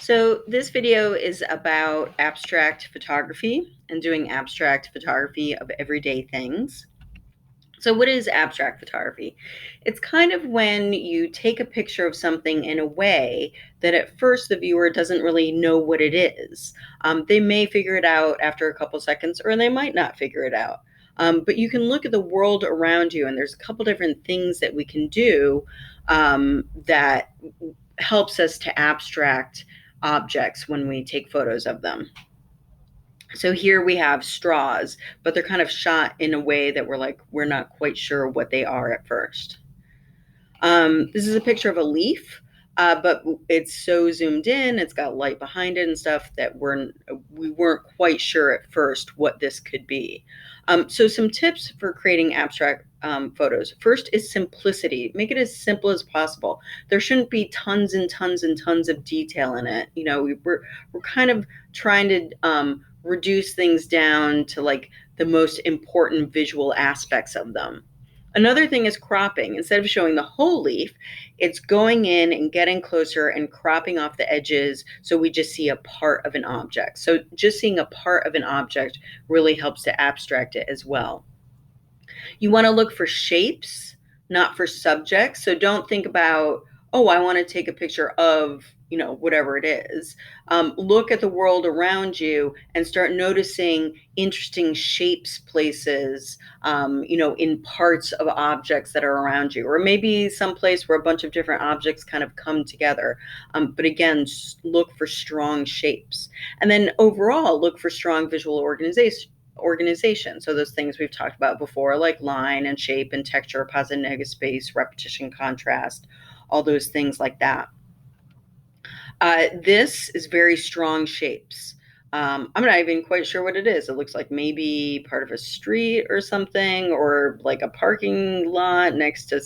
So this video is about abstract photography and doing abstract photography of everyday things. So what is abstract photography? It's kind of when you take a picture of something in a way that at first the viewer doesn't really know what it is. They may figure it out after a couple seconds, or they might not figure it out. But you can look at the world around you, and there's a couple different things that we can do that helps us to abstract objects when we take photos of them. So here we have straws, but they're kind of shot in a way that we're not quite sure what they are at first. This is a picture of a leaf, but it's so zoomed in, it's got light behind it and stuff that we weren't quite sure at first what this could be. So some tips for creating abstract photos. First is simplicity. Make it as simple as possible. There shouldn't be tons and tons and tons of detail in it. We're kind of trying to reduce things down to like the most important visual aspects of them. Another thing is cropping. Instead of showing the whole leaf, it's going in and getting closer and cropping off the edges so we just see a part of an object. So just seeing a part of an object really helps to abstract it as well. You want to look for shapes, not for subjects. So don't think about, oh, I want to take a picture of, whatever it is. Look at the world around you and start noticing interesting shapes, places, in parts of objects that are around you, or maybe someplace where a bunch of different objects kind of come together. But again, look for strong shapes. And then overall, look for strong visual organization. So those things we've talked about before, like line and shape and texture, positive negative space, repetition, contrast, all those things like that. This is very strong shapes. I'm not even quite sure what it is. It looks like maybe part of a street or something, or like a parking lot next to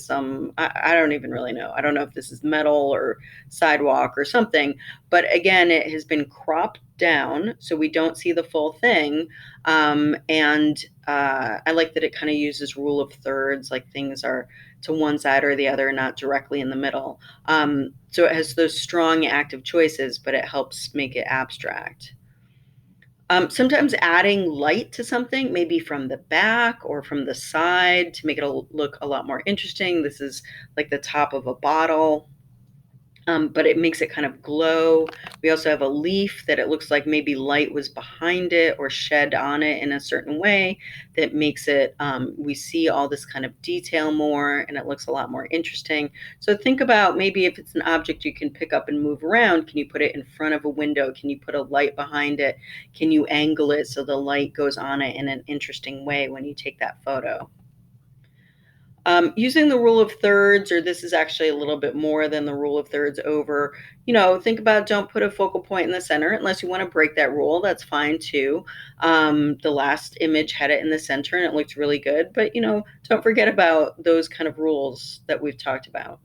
I don't even really know. I don't know if this is metal or sidewalk or something. But again, it has been cropped down so we don't see the full thing. And I like that it kind of uses rule of thirds, like things are to one side or the other, not directly in the middle. So it has those strong active choices, but it helps make it abstract. Sometimes adding light to something, maybe from the back or from the side to make it look a lot more interesting. This is like the top of a bottle. But it makes it kind of glow. We also have a leaf that it looks like maybe light was behind it or shed on it in a certain way that makes it, we see all this kind of detail more and it looks a lot more interesting. So think about maybe if it's an object you can pick up and move around, can you put it in front of a window? Can you put a light behind it? Can you angle it so the light goes on it in an interesting way when you take that photo? Using the rule of thirds, or this is actually a little bit more than the rule of thirds over, think about don't put a focal point in the center unless you want to break that rule. That's fine too. The last image had it in the center and it looked really good, but don't forget about those kind of rules that we've talked about.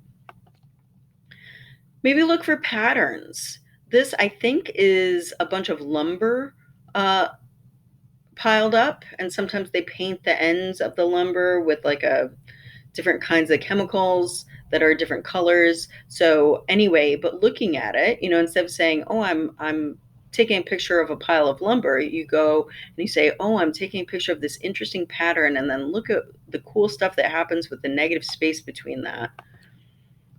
Maybe look for patterns. This, I think, is a bunch of lumber piled up, and sometimes they paint the ends of the lumber with like a different kinds of chemicals that are different colors. So anyway, but looking at it, instead of saying, oh, I'm taking a picture of a pile of lumber, you go and you say, oh, I'm taking a picture of this interesting pattern, and then look at the cool stuff that happens with the negative space between that.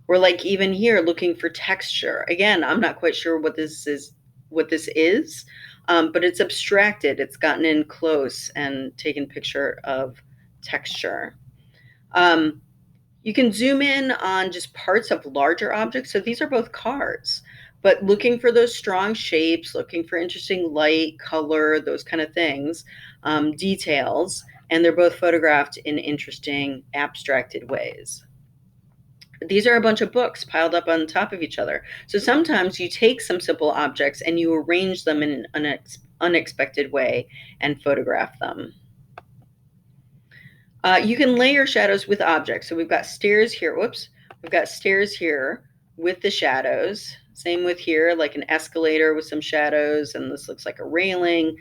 Or like even here, looking for texture. Again, I'm not quite sure what this is, but it's abstracted. It's gotten in close and taken picture of texture. You can zoom in on just parts of larger objects. So these are both cars, but looking for those strong shapes, looking for interesting light, color, those kind of things, details, and they're both photographed in interesting abstracted ways. These are a bunch of books piled up on top of each other. So sometimes you take some simple objects and you arrange them in an unexpected way and photograph them. You can layer shadows with objects. So we've got stairs here. Whoops. We've got stairs here with the shadows. Same with here, like an escalator with some shadows, and this looks like a railing.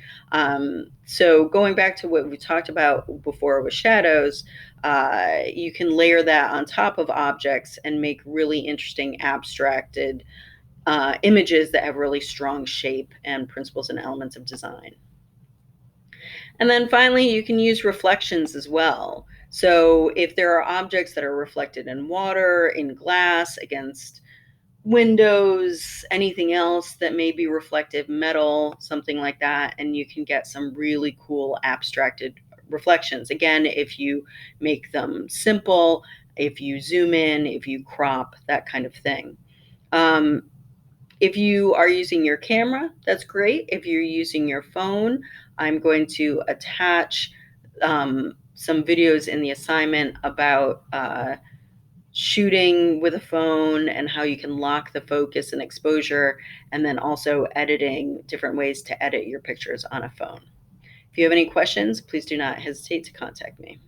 So going back to what we talked about before with shadows, you can layer that on top of objects and make really interesting abstracted images that have really strong shape and principles and elements of design. And then finally, you can use reflections as well. So if there are objects that are reflected in water, in glass, against windows, anything else that may be reflective, metal, something like that, and you can get some really cool abstracted reflections. Again, if you make them simple, if you zoom in, if you crop, that kind of thing. If you are using your camera, that's great. If you're using your phone, I'm going to attach some videos in the assignment about shooting with a phone and how you can lock the focus and exposure, and then also editing, different ways to edit your pictures on a phone. If you have any questions, please do not hesitate to contact me.